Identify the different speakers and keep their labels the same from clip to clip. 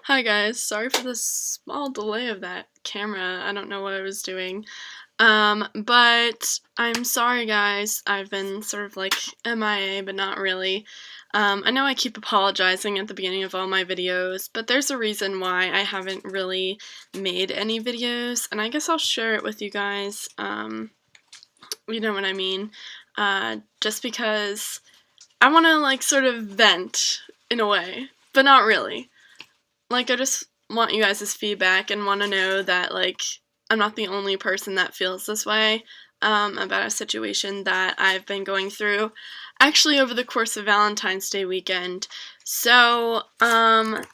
Speaker 1: Hi guys, sorry for the small delay of that camera. I don't know what I was doing. But I'm sorry guys. I've been sort of like MIA, but not really. I know I keep apologizing at the beginning of all my videos, but there's a reason why I haven't really made any videos, and I guess I'll share it with you guys. You know what I mean? Just because I want to like sort of vent in a way, but not really. Like, I just want you guys' feedback and want to know that, like, I'm not the only person that feels this way about a situation that I've been going through, actually, over the course of Valentine's Day weekend. So, have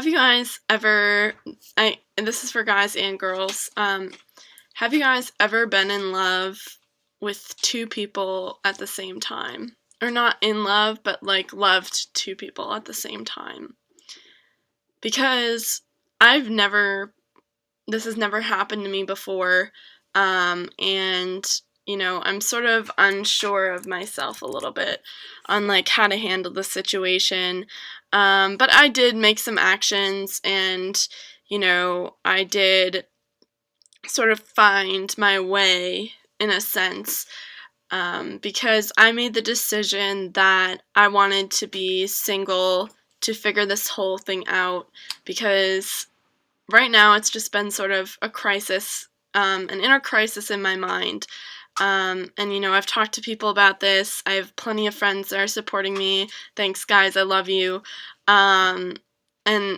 Speaker 1: you guys ever, and this is for guys and girls, have you guys ever been in love with two people at the same time? Or not in love, but, like, loved two people at the same time? Because this has never happened to me before, and, you know, I'm sort of unsure of myself a little bit on, like, how to handle the situation, but I did make some actions, and, you know, I did sort of find my way, in a sense, because I made the decision that I wanted to be single to figure this whole thing out, because right now it's just been sort of a crisis, an inner crisis in my mind. And, you know, I've talked to people about this. I have plenty of friends that are supporting me. Thanks, guys. I love you. And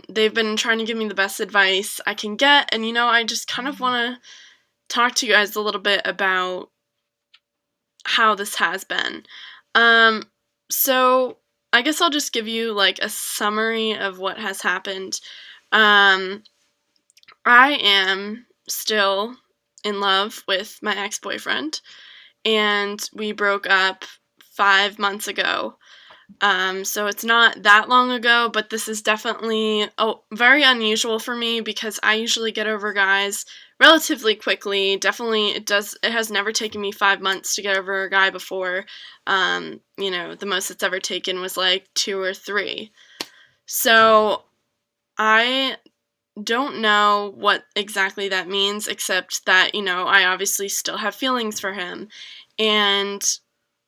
Speaker 1: they've been trying to give me the best advice I can get. And, you know, I just kind of want to talk to you guys a little bit about how this has been. So I guess I'll just give you like a summary of what has happened. I am still in love with my ex-boyfriend, and we broke up 5 months ago. So it's not that long ago, but this is definitely very unusual for me because I usually get over guys relatively quickly. Definitely, it has never taken me 5 months to get over a guy before. You know, the most it's ever taken was like 2 or 3. So I don't know what exactly that means, except that, you know, I obviously still have feelings for him. And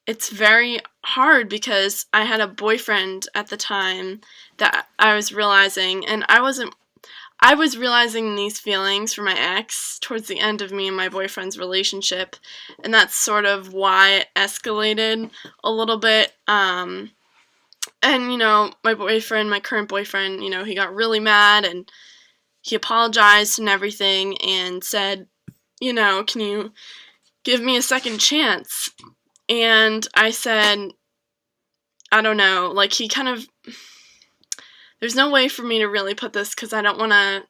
Speaker 1: it's very hard because I had a boyfriend at the time that I was realizing, and I was realizing these feelings for my ex towards the end of me and my boyfriend's relationship, and that's sort of why it escalated a little bit. And, you know, my current boyfriend, you know, he got really mad, and he apologized and everything, and said, you know, can you give me a second chance? And I said, I don't know, like, there's no way for me to really put this because I don't want to,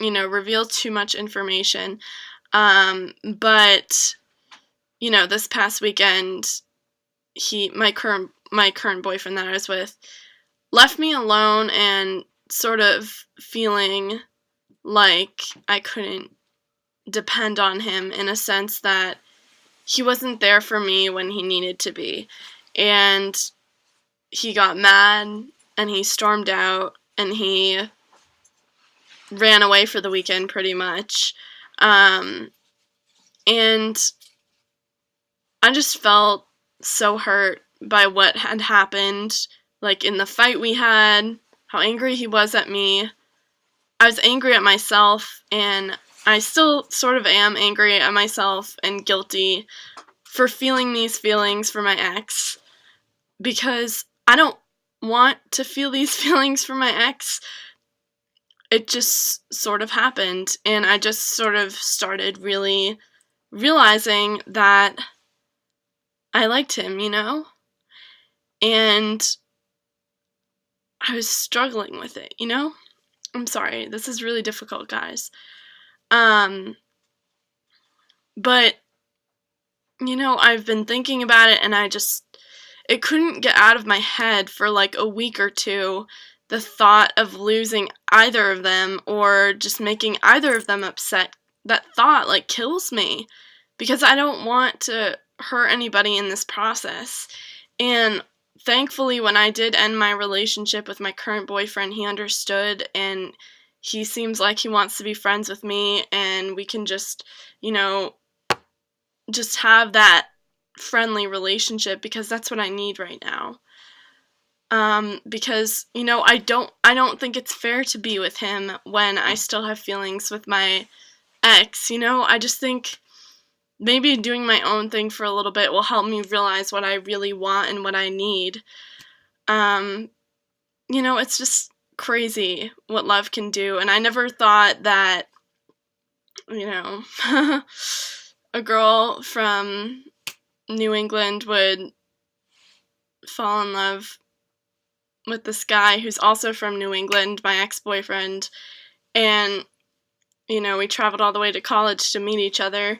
Speaker 1: you know, reveal too much information, but, you know, this past weekend, my current boyfriend that I was with, left me alone and sort of feeling like I couldn't depend on him, in a sense that he wasn't there for me when he needed to be. And he got mad, and he stormed out, and he ran away for the weekend, pretty much. And I just felt so hurt by what had happened, like in the fight we had, how angry he was at me. I was angry at myself, and I still sort of am angry at myself and guilty for feeling these feelings for my ex, because I don't want to feel these feelings for my ex. It just sort of happened, and I just sort of started really realizing that I liked him, you know? And I was struggling with it, you know? I'm sorry, this is really difficult, guys. But, you know, I've been thinking about it, and it couldn't get out of my head for like a week or two, the thought of losing either of them or just making either of them upset. That thought, like, kills me, because I don't want to hurt anybody in this process. And thankfully, when I did end my relationship with my current boyfriend, he understood, and he seems like he wants to be friends with me, and we can just, you know, just have that friendly relationship, because that's what I need right now. Because, you know, I don't think it's fair to be with him when I still have feelings with my ex, you know? I just think maybe doing my own thing for a little bit will help me realize what I really want and what I need. You know, it's just crazy what love can do, and I never thought that, you know, a girl from New England would fall in love with this guy who's also from New England, my ex-boyfriend, and, you know, we traveled all the way to college to meet each other,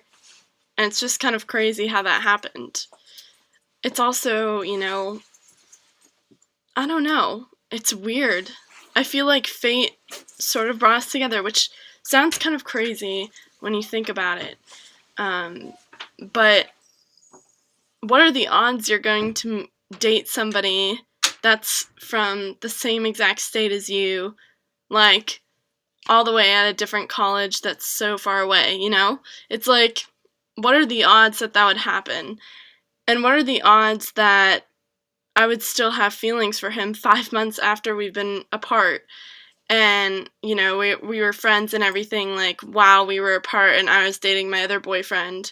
Speaker 1: and it's just kind of crazy how that happened. It's also, you know, I don't know, it's weird. I feel like fate sort of brought us together, which sounds kind of crazy when you think about it. But what are the odds you're going to date somebody that's from the same exact state as you, like, all the way at a different college that's so far away, you know? It's like, what are the odds that that would happen? And what are the odds that I would still have feelings for him 5 months after we've been apart? And, you know, we were friends and everything, like, while we were apart and I was dating my other boyfriend.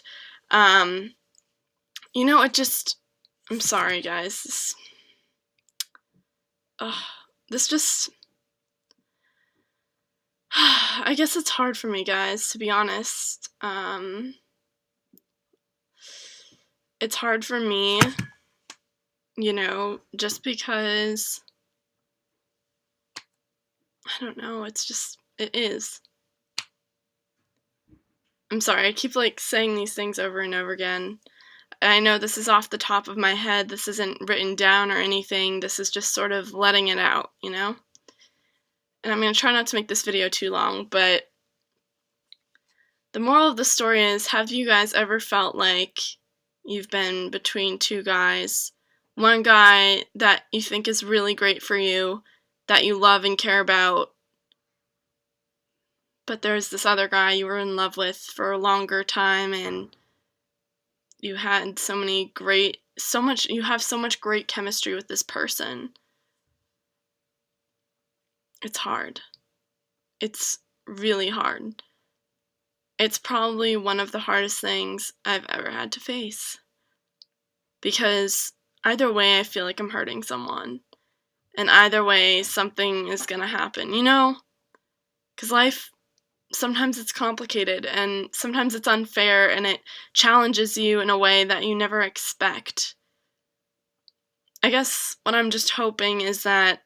Speaker 1: You know, it just, I'm sorry, guys. This just, I guess it's hard for me, guys, to be honest. It's hard for me, you know, just because, I don't know, it's just, it is. I'm sorry, I keep, like, saying these things over and over again. I know this is off the top of my head, this isn't written down or anything, this is just sort of letting it out, you know? And I'm going to try not to make this video too long, but the moral of the story is, have you guys ever felt like you've been between two guys? One guy that you think is really great for you, that you love and care about, but there's this other guy you were in love with for a longer time, and you had you have so much great chemistry with this person. It's hard. It's really hard. It's probably one of the hardest things I've ever had to face. Because either way, I feel like I'm hurting someone. And either way, something is gonna happen, you know? Because life, sometimes it's complicated, and sometimes it's unfair, and it challenges you in a way that you never expect. I guess what I'm just hoping is that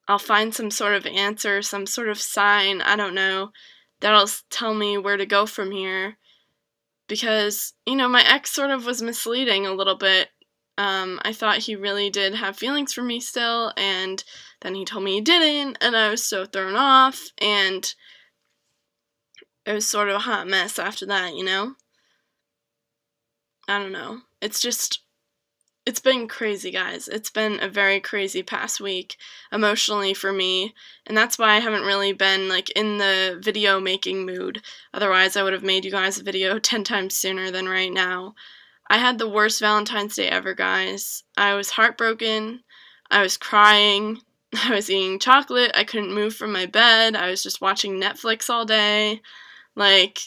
Speaker 1: I'll find some sort of answer, some sort of sign, I don't know, that'll tell me where to go from here. Because, you know, my ex sort of was misleading a little bit. I thought he really did have feelings for me still, and then he told me he didn't, and I was so thrown off, and it was sort of a hot mess after that, you know? I don't know. It's been crazy, guys. It's been a very crazy past week, emotionally, for me, and that's why I haven't really been, like, in the video making mood. Otherwise, I would have made you guys a video 10 times sooner than right now. I had the worst Valentine's Day ever, guys. I was heartbroken, I was crying, I was eating chocolate, I couldn't move from my bed, I was just watching Netflix all day. Like,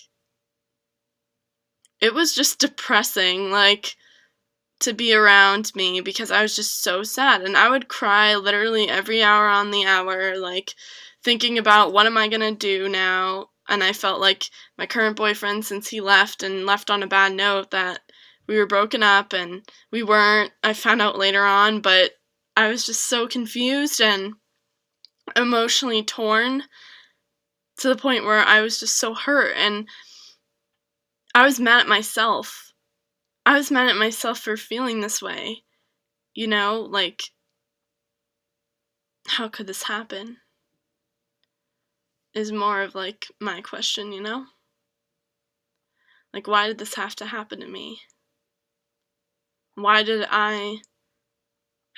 Speaker 1: it was just depressing, like, to be around me, because I was just so sad, and I would cry literally every hour on the hour, like, thinking about what am I gonna do now, and I felt like my current boyfriend, since he left, and left on a bad note, that we were broken up, and we weren't. I found out later on, but I was just so confused and emotionally torn, to the point where I was just so hurt, and I was mad at myself. I was mad at myself for feeling this way, you know, like, how could this happen? Is more of, like, my question, you know? Like, why did this have to happen to me? Why did I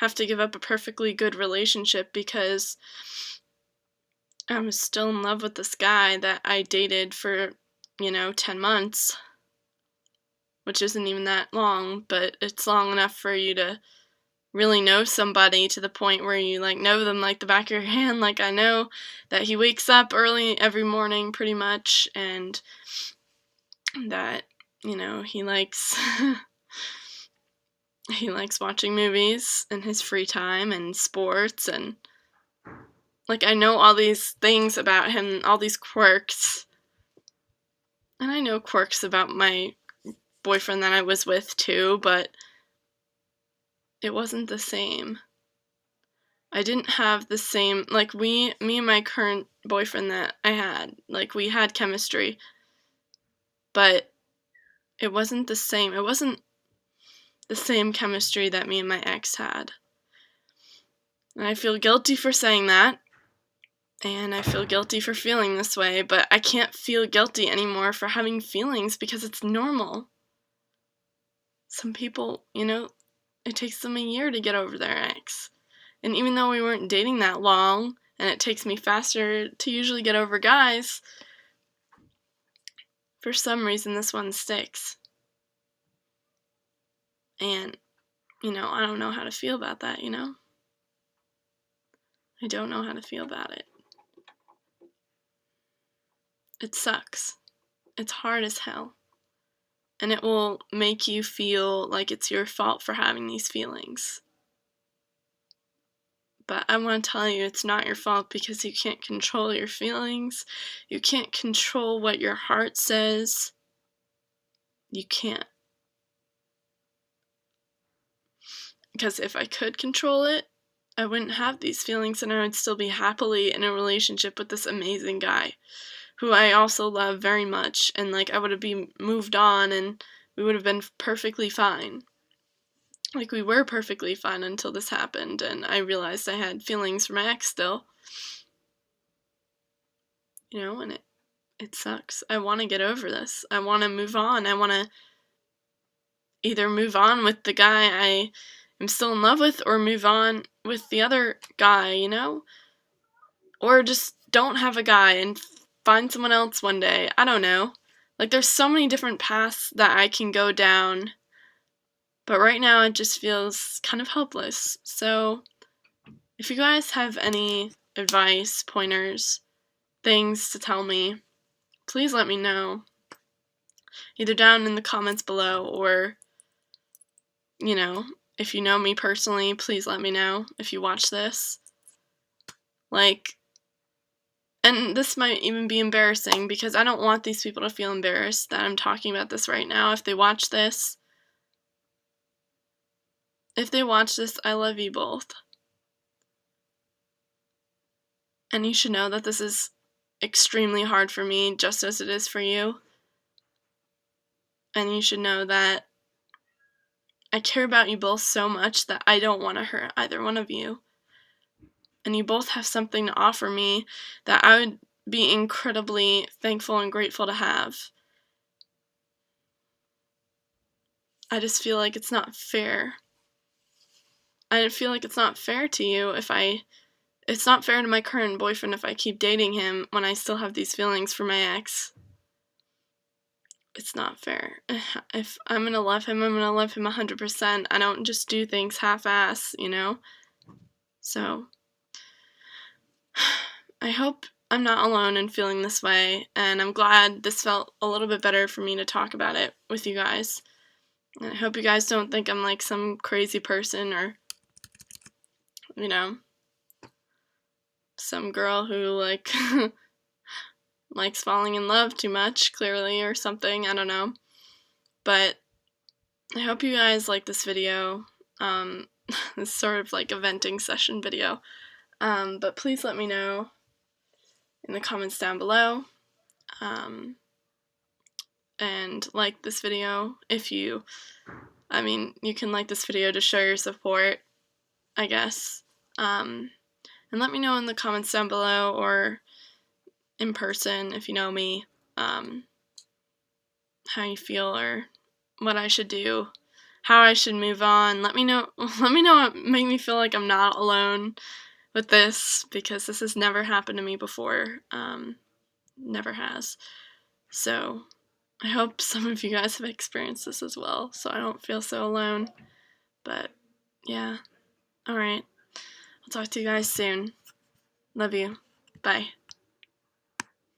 Speaker 1: have to give up a perfectly good relationship because I was still in love with this guy that I dated for, 10 months, which isn't even that long, but it's long enough for you to really know somebody to the point where you know them like the back of your hand. Like, I know that he wakes up early every morning pretty much, and that he likes he likes watching movies in his free time and sports, and I know all these things about him, all these quirks. And I know quirks about my boyfriend that I was with too, but it wasn't the same. I didn't have the same, me and my current boyfriend that I had, we had chemistry, but it wasn't the same. It wasn't the same chemistry that me and my ex had. And I feel guilty for saying that, and I feel guilty for feeling this way, but I can't feel guilty anymore for having feelings because it's normal. Some people, it takes them a year to get over their ex. And even though we weren't dating that long, and it takes me faster to usually get over guys, for some reason this one sticks. And, I don't know how to feel about that, I don't know how to feel about it. It sucks. It's hard as hell. And it will make you feel like it's your fault for having these feelings. But I want to tell you it's not your fault, because you can't control your feelings. You can't control what your heart says. You can't. Because if I could control it, I wouldn't have these feelings, and I would still be happily in a relationship with this amazing guy, who I also love very much, and I would have moved on, and we would have been perfectly fine. We were perfectly fine until this happened, and I realized I had feelings for my ex still. And it sucks. I want to get over this. I want to move on. I want to either move on with the guy I am still in love with, or move on with the other guy, or just don't have a guy and find someone else one day. I don't know. There's so many different paths that I can go down, but right now it just feels kind of hopeless. So if you guys have any advice, pointers, things to tell me, please let me know. Either down in the comments below, or, if you know me personally, please let me know if you watch this. And this might even be embarrassing, because I don't want these people to feel embarrassed that I'm talking about this right now. If they watch this, I love you both. And you should know that this is extremely hard for me, just as it is for you. And you should know that I care about you both so much that I don't want to hurt either one of you. And you both have something to offer me that I would be incredibly thankful and grateful to have. I just feel like it's not fair. I feel like it's not fair to you it's not fair to my current boyfriend if I keep dating him when I still have these feelings for my ex. It's not fair. If I'm gonna love him, I'm gonna love him 100%. I don't just do things half-ass, So, I hope I'm not alone in feeling this way, and I'm glad this felt a little bit better for me to talk about it with you guys. And I hope you guys don't think I'm some crazy person, or, some girl who, likes falling in love too much, clearly, or something. I don't know. But I hope you guys like this video. It's sort of like a venting session video. But please let me know in the comments down below. And like this video if you can like this video to show your support, I guess. And let me know in the comments down below, or in person if you know me, how you feel, or what I should do. how I should move on. Let me know what make me feel like I'm not alone with this, because this has never happened to me before. Never has. So I hope some of you guys have experienced this as well, so I don't feel so alone. But yeah, alright. I'll talk to you guys soon. Love you. Bye.